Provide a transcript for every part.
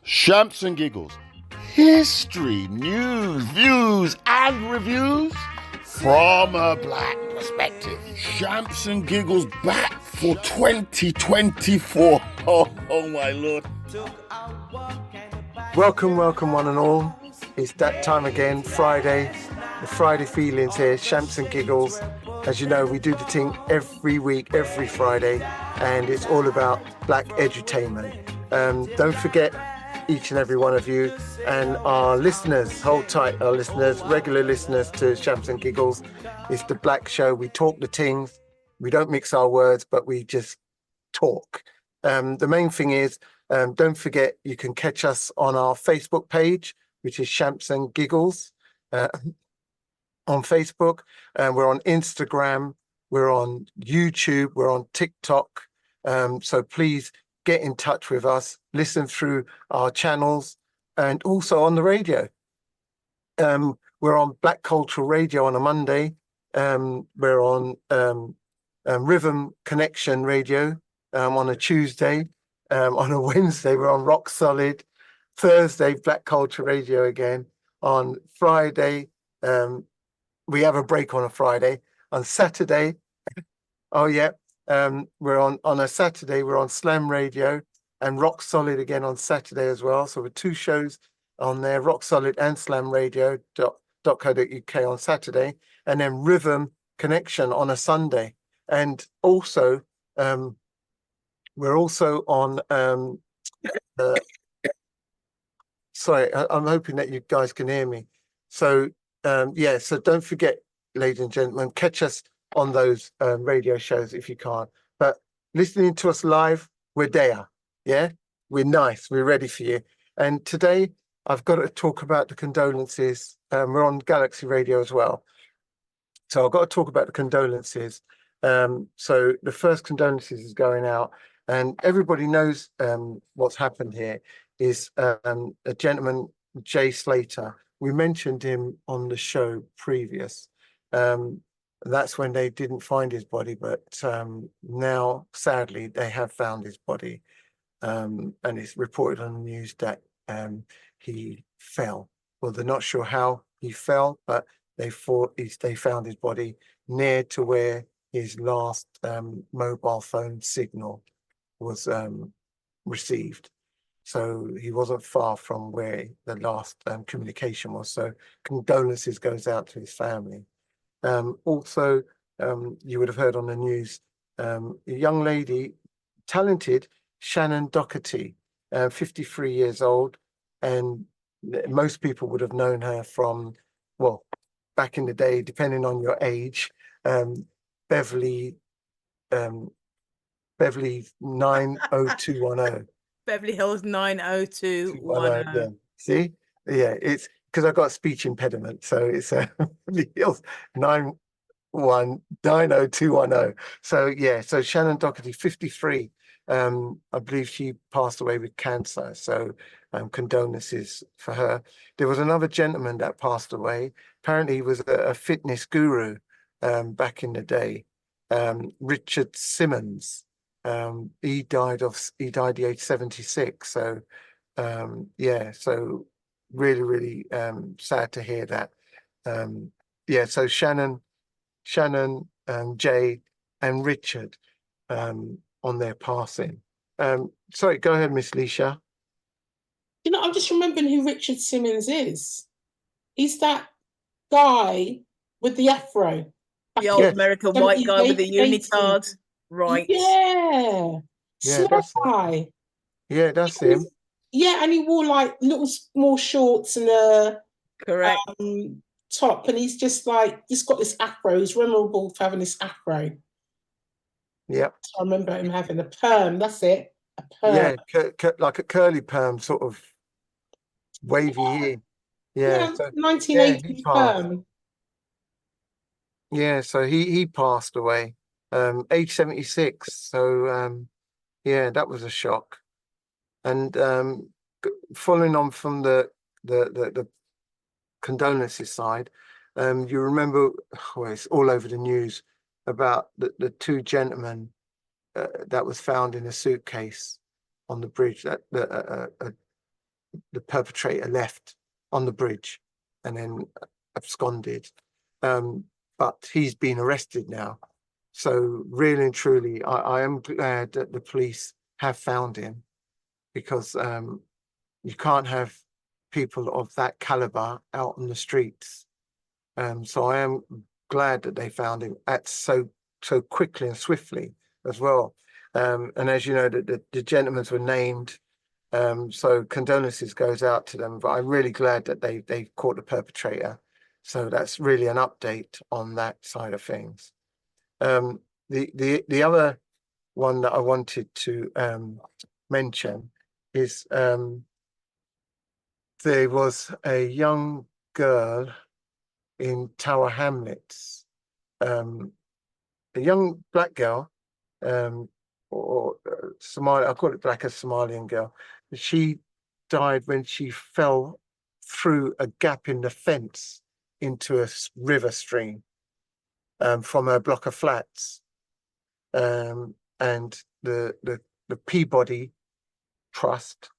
Shamps and giggles, history, news, views, and reviews from a black perspective. Shamps and giggles back for 2024. Oh my lord. Welcome, one and all. It's that time again, Friday. The Friday feelings here, Shamps and Giggles. As you know, we do the thing every week, every Friday, and it's all about black edutainment. Don't forget, each and every one of you and our listeners, hold tight, our listeners, regular listeners to Shamps and Giggles. It's the black show. We talk the things. We don't mix our words, but we just talk. The main thing is, don't forget, you can catch us on our Facebook page, which is Shamps and Giggles on Facebook. We're on Instagram. We're on YouTube. We're on TikTok. So please get in touch with us. Listen through our channels and also on the radio. We're on Black Cultural Radio on a Monday. We're on Rhythm Connection Radio on a Tuesday. On a Wednesday, we're on Rock Solid. Thursday, Black Culture Radio again. On Friday, we have a break on a Friday. On Saturday, we're on a Saturday, we're on Slam Radio and Rock Solid again on Saturday as well. So we're two shows on there, Rock Solid and Slam Radio.co.uk on Saturday, and then Rhythm Connection on a Sunday. And also, we're also on, sorry, I'm hoping that you guys can hear me. So, so don't forget, ladies and gentlemen, catch us on those radio shows if you can't. But listening to us live, we're there, yeah? We're nice, we're ready for you. And today, I've got to talk about the condolences. We're on Galaxy Radio as well. So I've got to talk about the condolences. So the first condolences is going out. And everybody knows what's happened here is a gentleman, Jay Slater. We mentioned him on the show previous. That's when they didn't find his body, but now, sadly, they have found his body. And it's reported on the news that he fell. Well, they're not sure how he fell, but they found his body near to where his last mobile phone signal was received. So he wasn't far from where the last communication was. So condolences goes out to his family. Also, you would have heard on the news, a young lady, talented Shannen Doherty, 53 years old, and most people would have known her from, well, back in the day, depending on your age, Beverly 90210. Beverly Hills 90210. Yeah. See? Yeah, it's because I've got a speech impediment, so it's Beverly Hills 90210. So yeah, so Shannen Doherty, 53. I believe she passed away with cancer. So condolences for her. There was another gentleman that passed away. Apparently he was a fitness guru back in the day. Richard Simmons. He died the age 76. So so really sad to hear that. So Shannen, Jay, and Richard on their passing. Sorry, go ahead, Miss Leisha. You know, I'm just remembering who Richard Simmons is. He's that guy with the afro. The old American white guy with the unitard. Right. Yeah. Small guy. Yeah, that's him. Yeah, and he wore like little small shorts and a correct top, and he's just got this afro. He's memorable for having this afro. Yeah. I remember him having a perm. That's it. A perm. Yeah, like a curly perm, sort of wavy hair. Yeah. So, 1980s perm. Yeah, so he passed away, age 76. So that was a shock. And following on from the condolences side, you remember, it's all over the news about the two gentlemen that was found in a suitcase on the bridge, that the perpetrator left on the bridge and then absconded. But he's been arrested now. So really and truly, I am glad that the police have found him, because you can't have people of that caliber out on the streets. So I am glad that they found him so quickly and swiftly as well. And as you know, the gentlemen were named. So condolences goes out to them. But I'm really glad that they caught the perpetrator. So that's really an update on that side of things. The other one that I wanted to mention is there was a young girl in Tower Hamlets, a young black girl, or Somali, I call it black, a Somalian girl. She died when she fell through a gap in the fence into a river stream from her block of flats. And the Peabody Trust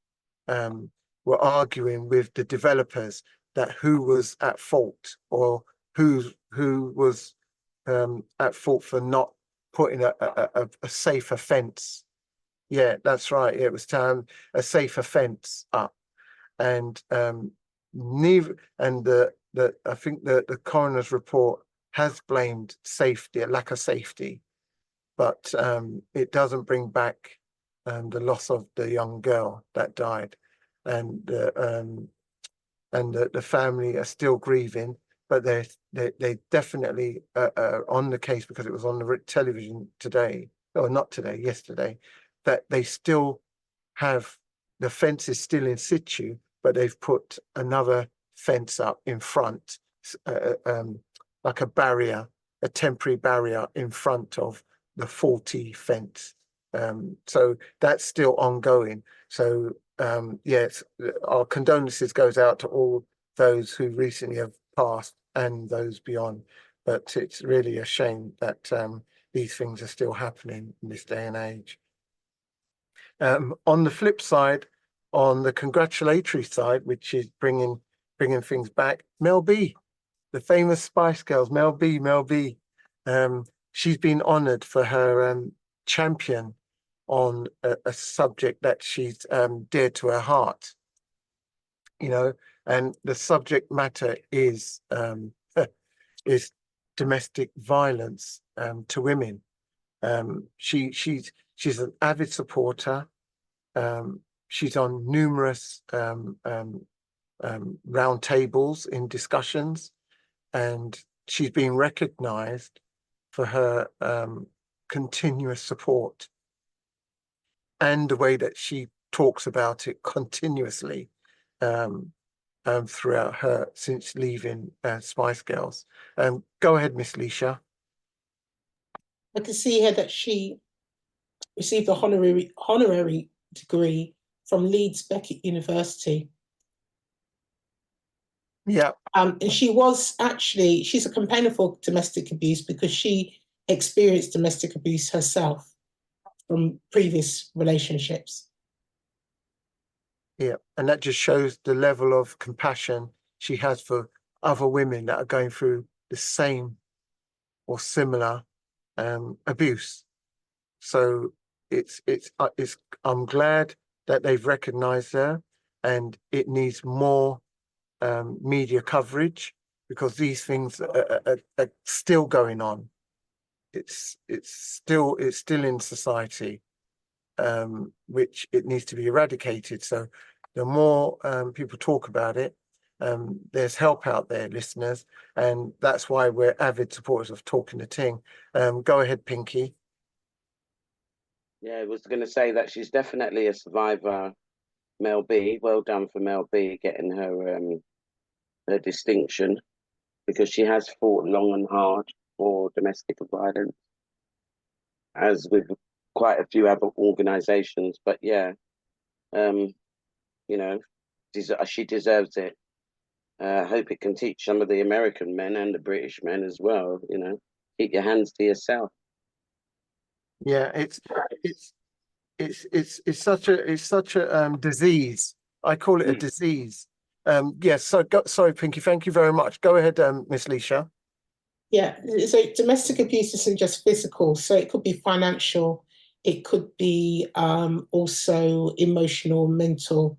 were arguing with the developers that who was at fault, or who was at fault for not putting a safer fence. Yeah, that's right. It was time a safer fence up, and neither. And I think the coroner's report has blamed safety, a lack of safety, but it doesn't bring back the loss of the young girl that died, and the family are still grieving, but they definitely are on the case, because it was on the television today, or not today, yesterday, that they still have the fence is still in situ, but they've put another fence up in front, like a barrier, a temporary barrier in front of the faulty fence. So that's still ongoing. So yes, our condolences goes out to all those who recently have passed and those beyond. But it's really a shame that these things are still happening in this day and age. On the flip side, on the congratulatory side, which is bringing things back, Mel B, the famous Spice Girls, Mel B. She's been honoured for her champion on a subject that she's dear to her heart. You know, and the subject matter is domestic violence to women. She's an avid supporter. She's on numerous round tables in discussions, and she's been recognised for her continuous support and the way that she talks about it continuously throughout her since leaving Spice Girls. Go ahead, Miss Leisha. I can see here that she received a honorary degree from Leeds Beckett University. Yeah. And she's a campaigner for domestic abuse because she experienced domestic abuse herself from previous relationships. Yeah, and that just shows the level of compassion she has for other women that are going through the same or similar abuse. So I'm glad that they've recognised her, and it needs more media coverage, because these things are still going on. It's still in society, which it needs to be eradicated. So the more people talk about it, there's help out there, listeners, and that's why we're avid supporters of Talking the Ting. Go ahead, Pinky. Yeah, I was going to say that she's definitely a survivor, Mel B. Well done for Mel B getting her distinction, because she has fought long and hard for domestic violence, as with quite a few other organisations. But yeah, you know, she deserves it. I hope it can teach some of the American men and the British men as well. You know, keep your hands to yourself. Yeah, it's such a disease I call it a disease. Yes. So sorry, Pinky. Thank you very much. Go ahead, Miss Leisha. Yeah, so domestic abuse isn't just physical, so it could be financial, it could be also emotional, mental,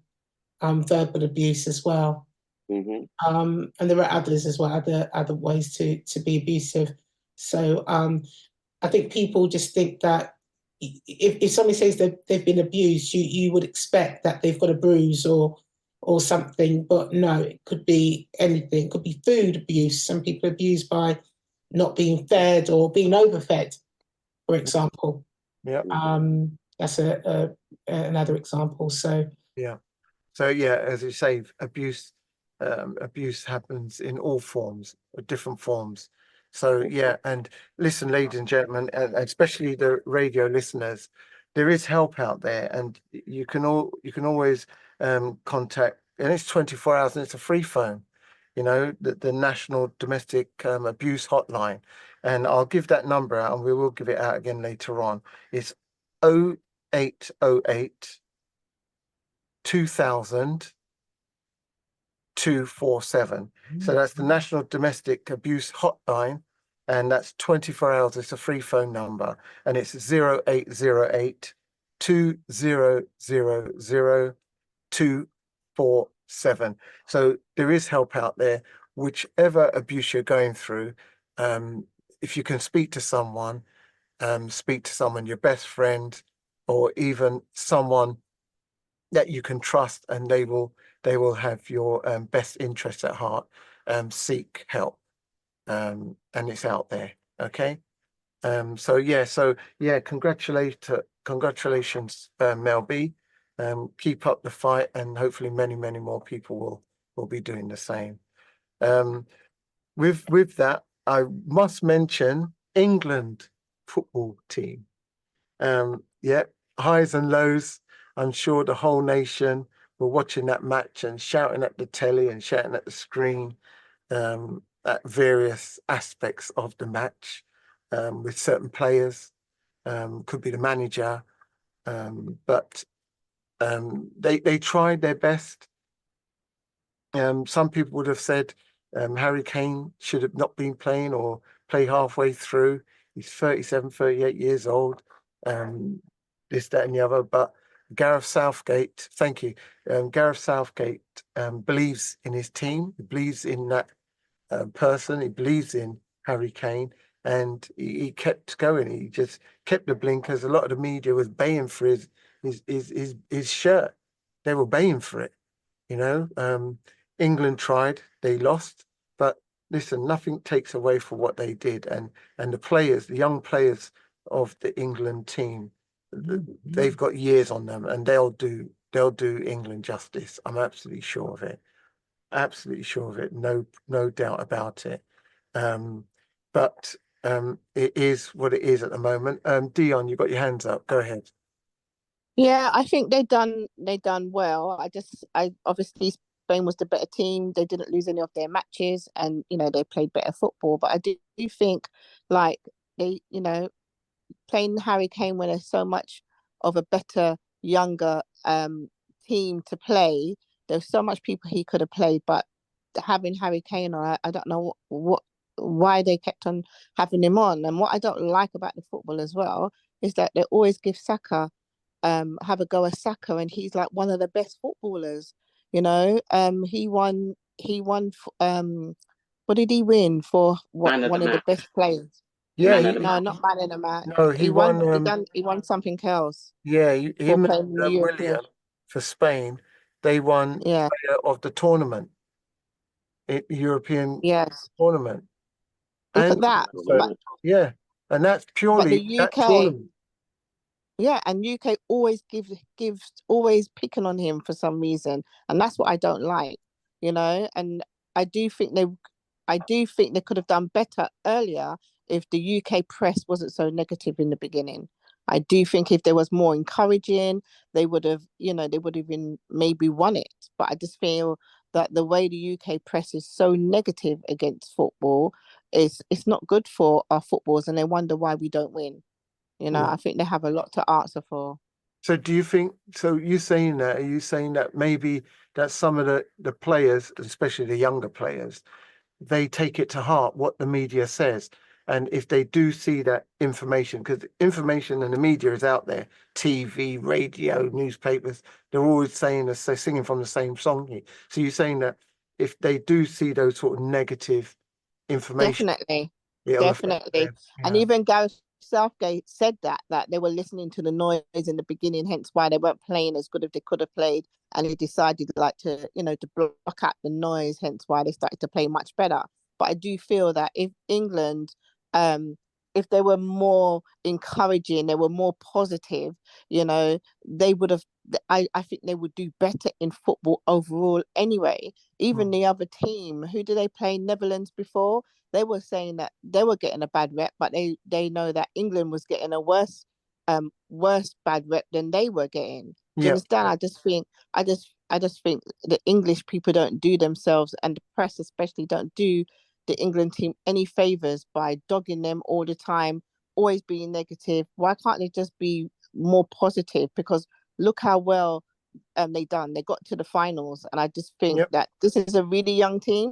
verbal abuse as well. And there are others as well, other ways to be abusive. So I think people just think that if somebody says they've been abused, you would expect that they've got a bruise or something, but no, it could be anything. It could be food abuse. Some people are abused by not being fed or being overfed, for example. Yeah. That's another example. So yeah. So yeah, as you say, abuse happens in all forms, different forms. So yeah, and listen, ladies and gentlemen, and especially the radio listeners, there is help out there, and you can always contact, and it's 24 hours, and it's a free phone. You know, the National Domestic Abuse Hotline, and I'll give that number out, and we will give it out again later on. It's 0808 2000 247. So that's the National Domestic Abuse Hotline, and that's 24 hours. It's a free phone number, and it's 0808 2000 247. So there is help out there, whichever abuse you're going through. If you can speak to someone, your best friend, or even someone that you can trust, and they will have your best interests at heart. Seek help, and it's out there. Okay. So yeah, congratulations, Mel B. Keep up the fight, and hopefully many more people will be doing the same. With that, I must mention England football team. Yeah, highs and lows. I'm sure the whole nation were watching that match and shouting at the telly and shouting at the screen at various aspects of the match, with certain players. Could be the manager, but they tried their best. Some people would have said Harry Kane should have not been playing or play halfway through. He's 37, 38 years old. This, that, and the other. But Gareth Southgate, thank you. Gareth Southgate believes in his team. He believes in that person. He believes in Harry Kane, and he kept going. He just kept the blinkers. A lot of the media was baying for his shirt. They were baying for it. You know, England tried. They lost. But listen, nothing takes away from what they did, and the players, the young players of the England team, they've got years on them, and they'll do England justice. I'm absolutely sure of it. Absolutely sure of it. No doubt about it. But it is what it is at the moment. Dion, you got your hands up. Go ahead. Yeah, I think they done well. I obviously Spain was the better team. They didn't lose any of their matches, and they played better football. But I do think, like, they playing Harry Kane when there's so much of a better, younger team to play. There's so much people he could have played, but having Harry Kane on, I don't know why they kept on having him on. And what I don't like about the football as well is that they always give Saka have a go at Saka, and he's like one of the best footballers. He won what did he win for? One of the best players. Yeah, no, not man in the match. No, he won. He won something else. Yeah, him and William for Spain. They won player of the tournament, European tournament. Look at that. Yeah, and that's purely the that tournament. Yeah, and UK always gives always picking on him for some reason, and that's what I don't like. And I do think they could have done better earlier if the UK press wasn't so negative in the beginning. I do think if there was more encouraging, they would have even maybe won it. But I just feel that the way the UK press is so negative against football it's not good for our footballers, and they wonder why we don't win. I think they have a lot to answer for. So do you think, so you saying that, are you saying that maybe that some of the players, especially the younger players, they take it to heart what the media says? And if they do see that information, because information and the media is out there, TV, radio, newspapers, they're always saying this, they're singing from the same song here. So you're saying that if they do see those sort of negative information, Definitely. it'll affect Definitely. them. And Yeah. even Gareth Southgate said that they were listening to the noise in the beginning, hence why they weren't playing as good as they could have played. And he decided like to, to block out the noise, hence why they started to play much better. But I do feel that if England, if they were more encouraging, they were more positive, they would have, I think they would do better in football overall anyway. Even the other team, who did they play? Netherlands before? They were saying that they were getting a bad rep, but they know that England was getting a worse bad rep than they were getting. Do you understand? I just think the English people don't do themselves, and the press especially don't do the England team any favors by dogging them all the time, always being negative. Why can't they just be more positive? Because look how well they done. They got to the finals, and I just think that this is a really young team.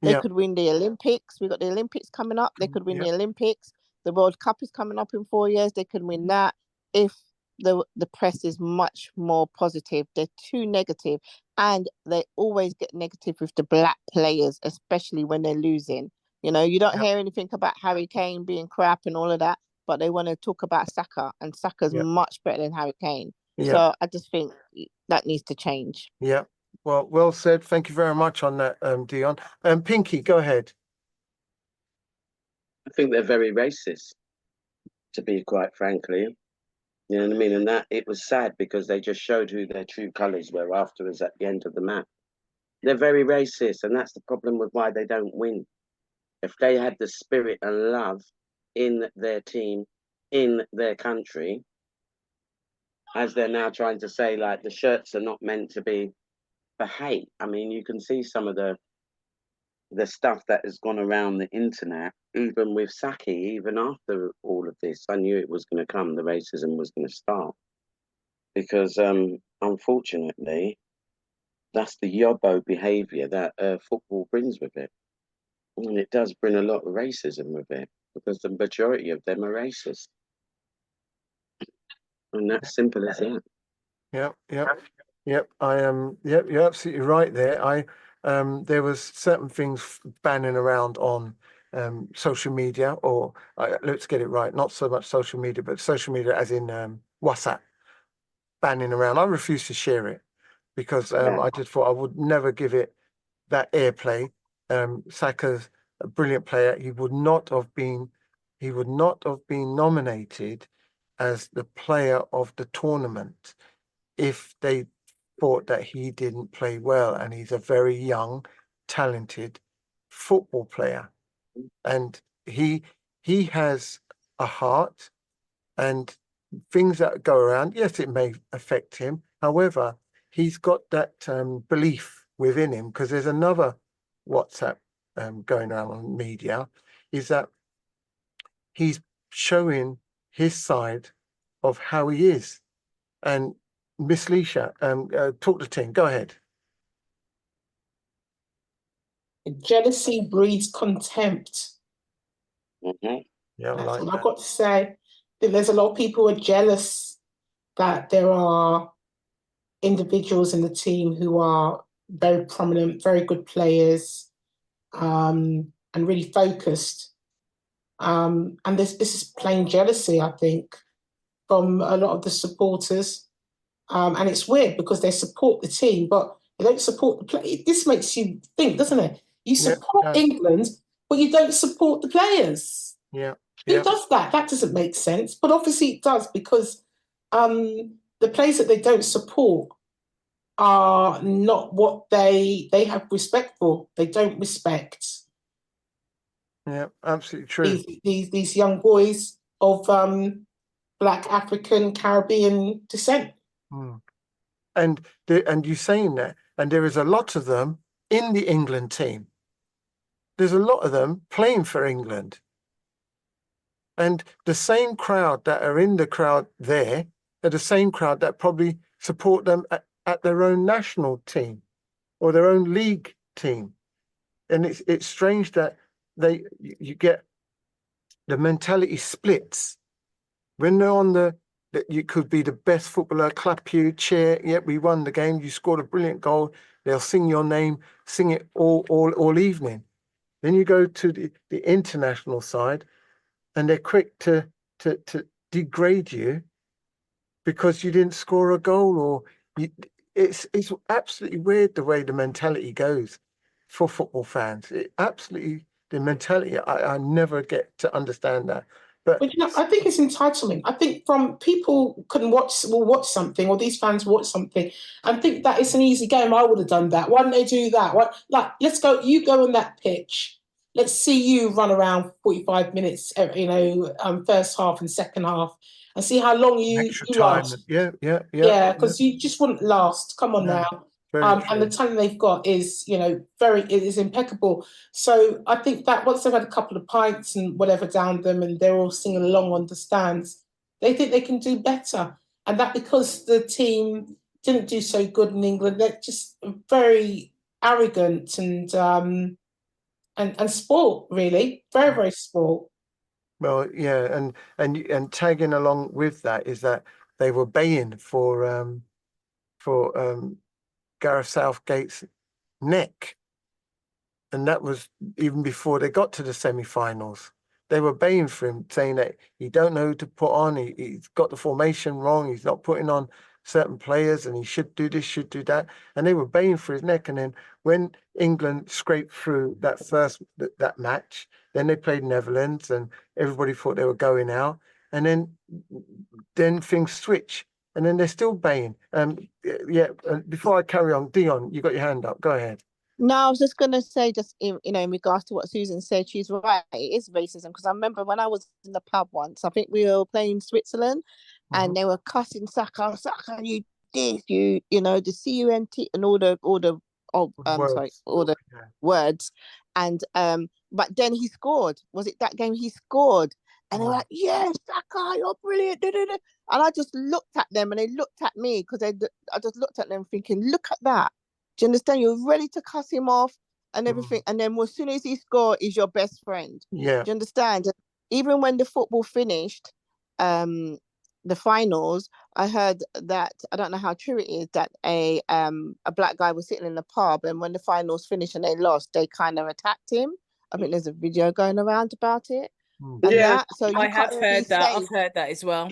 They could win the Olympics. We got the Olympics coming up. They could win the Olympics. The World Cup is coming up in 4 years. They could win that if the press is much more positive. They're too negative, and they always get negative with the black players, especially when they're losing. You don't hear anything about Harry Kane being crap and all of that, but they want to talk about Saka, and Saka's much better than Harry Kane. So I just think that needs to change. Yeah. Well said. Thank you very much on that, Dion. Pinky, go ahead. I think they're very racist, to be quite frankly. You know what I mean? And that it was sad because they just showed who their true colours were afterwards at the end of the match. They're very racist, and that's the problem with why they don't win. If they had the spirit and love in their team, in their country, as they're now trying to say, like the shirts are not meant to be for hate. I mean, you can see some of the stuff that has gone around the internet, even with Saki, even after all of this. I knew it was going to come, the racism was going to start. Because unfortunately, that's the yobbo behaviour that football brings with it. And it does bring a lot of racism with it, because the majority of them are racist. And that's simple as that. Yep. I am. Yep, you're absolutely right there. There was certain things banning around on social media, or let's get it right, not so much social media, but social media as in WhatsApp, banning around. I refused to share it because I just thought I would never give it that airplay. Saka's a brilliant player. He would not have been nominated as the player of the tournament if they thought that he didn't play well, and he's a very young, talented football player, and he has a heart, and things that go around, yes, it may affect him. However, he's got that belief within him, because there's another WhatsApp going around on media, is that he's showing his side of how he is. And Miss Leisha, talk to Ting. Go ahead. Jealousy breeds contempt. Mm-hmm. Yeah, That's like all that. I've got to say. There's a lot of people who are jealous that there are individuals in the team who are very prominent, very good players, and really focused. And this is plain jealousy, I think, from a lot of the supporters. And it's weird because they support the team, but they don't support the play. This makes you think, doesn't it? You support England, but you don't support the players. Yeah. Who does that? That doesn't make sense. But obviously it does, because the players that they don't support are not what they have respect for. They don't respect Absolutely true. these young boys of Black, African, Caribbean descent. And you're saying that, and there is a lot of them in the England team. There's a lot of them playing for England. And the same crowd that are in the crowd there are the same crowd that probably support them at their own national team or their own league team. And it's strange that you get the mentality splits when they're on that you could be the best footballer, clap you, cheer, yeah, we won the game, you scored a brilliant goal, they'll sing your name, sing it all evening. Then you go to the international side and they're quick to degrade you because you didn't score a goal, or it's absolutely weird the way the mentality goes for football fans. The mentality, I never get to understand that. But you know, I think it's entitlement. I think from people will watch something, or these fans watch something, and think that it's an easy game. I would have done that. Why don't they do that? Like, let's go. You go on that pitch. Let's see you run around 45 minutes. First half and second half, and see how long you extra time, last. yeah, Because you just wouldn't last. Come on No, now. very And true. the talent they've got is, it is impeccable. So I think that once they've had a couple of pints and whatever down them, and they're all singing along on the stands, they think they can do better. And that because the team didn't do so good in England, they're just very arrogant and spoilt, really, very, very spoilt. Well, yeah, and tagging along with that is that they were baying for Gareth Southgate's neck, and that was even before they got to the semi-finals. They were baying for him, saying that he don't know who to put on. He's got the formation wrong. He's not putting on certain players, and he should do this, should do that. And they were baying for his neck. And then when England scraped through that match, then they played Netherlands, and everybody thought they were going out. And then things switch, and then they're still baying. Before I carry on, Dion, you got your hand up. Go ahead. No, I was just gonna say, just in regards to what Susan said, she's right. It is racism, because I remember when I was in the pub once. I think we were playing Switzerland, and they were cussing Saka, you this, the CUNT and all the words, and but then he scored. Was it that game he scored? And they were like, "Yes, Saka, you're brilliant." Da, da, da. And I just looked at them, and they looked at me, because I just looked at them thinking, "Look at that." Do you understand? You're ready to cuss him off and everything. And then as soon as he scores, he's your best friend. Yeah. Do you understand? Even when the football finished, the finals, I heard that, I don't know how true it is, that a black guy was sitting in the pub, and when the finals finished and they lost, they kind of attacked him. I think there's a video going around about it. And so I have heard that. I've heard that as well.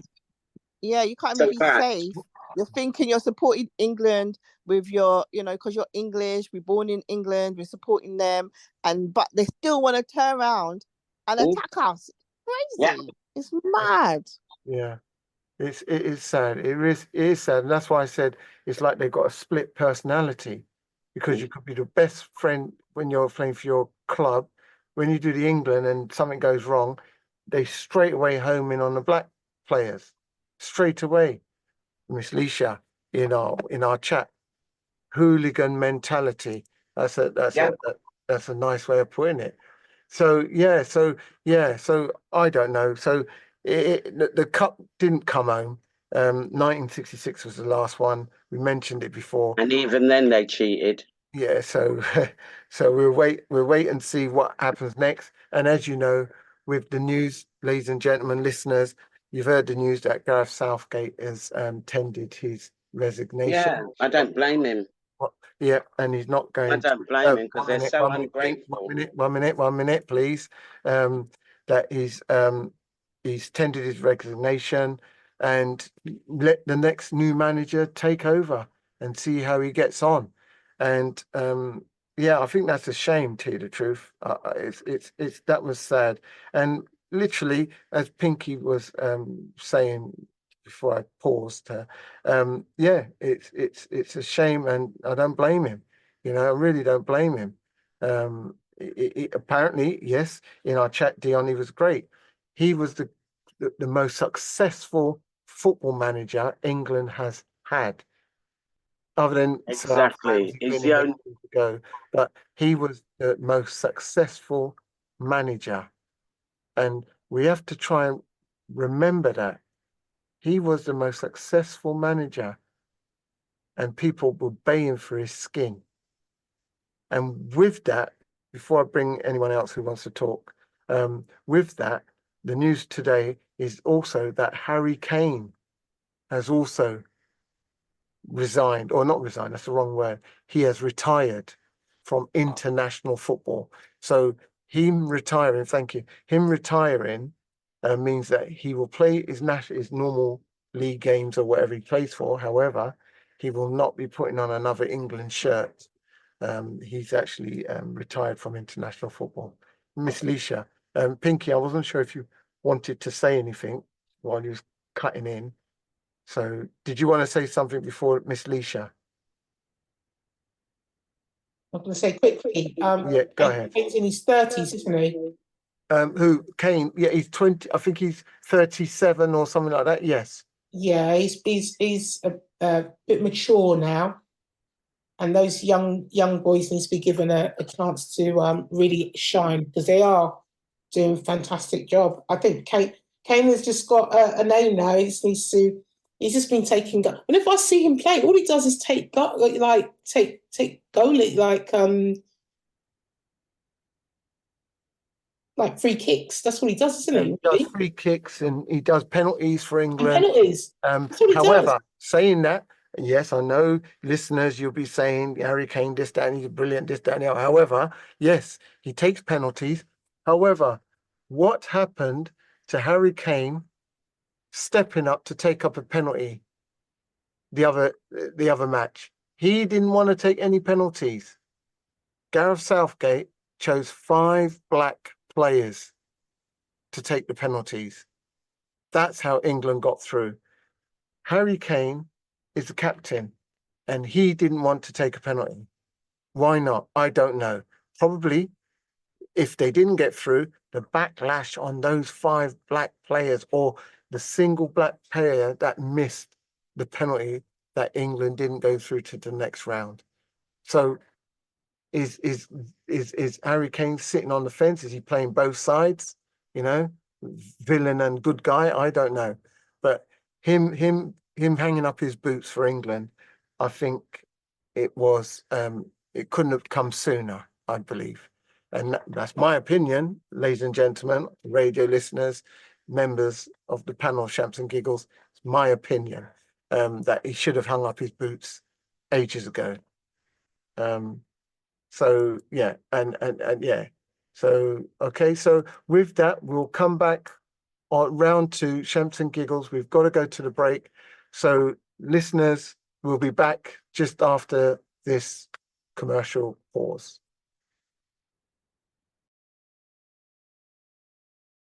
Yeah, you can't even be safe. You're thinking you're supporting England with your, because you're English, we're born in England, we're supporting them, but they still want to turn around and attack us. Crazy. Yeah. It's mad. Yeah. It is sad. It is sad. And that's why I said it's like they've got a split personality, because you could be the best friend when you're playing for your club. When you do the England and something goes wrong, they straight away home in on the black players. Straight away. Miss Leisha, in our chat, hooligan mentality. That's a nice way of putting it. So I don't know. So the cup didn't come home. 1966 was the last one. We mentioned it before, and even then they cheated. Yeah, so we'll wait and see what happens next. And as you know, with the news, ladies and gentlemen, listeners, you've heard the news that Gareth Southgate has tendered his resignation. Yeah, I don't blame him. Yeah, and he's not going. I don't blame him, because they're so ungrateful. One minute, please. That he's tendered his resignation, and let the next new manager take over and see how he gets on. And I think that's a shame, to tell you the truth. It's that was sad. And literally, as Pinky was saying before I paused her, it's a shame, and I don't blame him. I really don't blame him. Apparently, yes, in our chat, Dion, he was great. He was the most successful football manager England has had. Other than exactly, he's the only go, but he was the most successful manager, and we have to try and remember that He was the most successful manager, and people were baying for his skin. And with that, before I bring anyone else who wants to talk, with that, the news today is also that Harry Kane has also resigned, or not resigned, that's the wrong word. He has retired from international football. So him retiring, thank you, him retiring means that he will play his normal league games or whatever he plays for. However, he will not be putting on another England shirt. He's actually retired from international football. Miss Leisha, Pinky, I wasn't sure if you wanted to say anything while you was cutting in. So did you want to say something before Miss Leisha? I'm going to say quickly. Yeah, go ahead. He's in his 30s, isn't he? Who, Kane? Yeah, he's 20. I think he's 37 or something like that. Yes. Yeah, he's a bit mature now, and those young boys need to be given a chance to really shine, because they are doing a fantastic job. I think Kane has just got a name now. He just needs to. He's just been taking. Whenever I see him play, all he does is take goalie, like free kicks. That's what he does, isn't he? He does free kicks and he does penalties for And England. penalties. That's what he However, does. saying that, yes, I know listeners, you'll be saying Harry Kane, this, that, and he's brilliant, this, that, and the other. However, yes, he takes penalties. However, what happened to Harry Kane stepping up to take up a penalty the other match? He didn't want to take any penalties. Gareth Southgate chose 5 black players to take the penalties. That's how England got through. Harry Kane is the captain, and he didn't want to take a penalty. Why not? I don't know. Probably if they didn't get through, the backlash on those 5 black players, or the single black player that missed the penalty, that England didn't go through to the next round. So is Harry Kane sitting on the fence? Is he playing both sides? You know, villain and good guy? I don't know. But him hanging up his boots for England, I think it couldn't have come sooner, I believe. And that's my opinion, ladies and gentlemen, radio listeners, members of the panel, Shamps and Giggles. It's my opinion that he should have hung up his boots ages ago. So yeah, and yeah. So okay, so with that, we'll come back on round to Shamps and Giggles. We've got to go to the break. So listeners, we'll be back just after this commercial pause.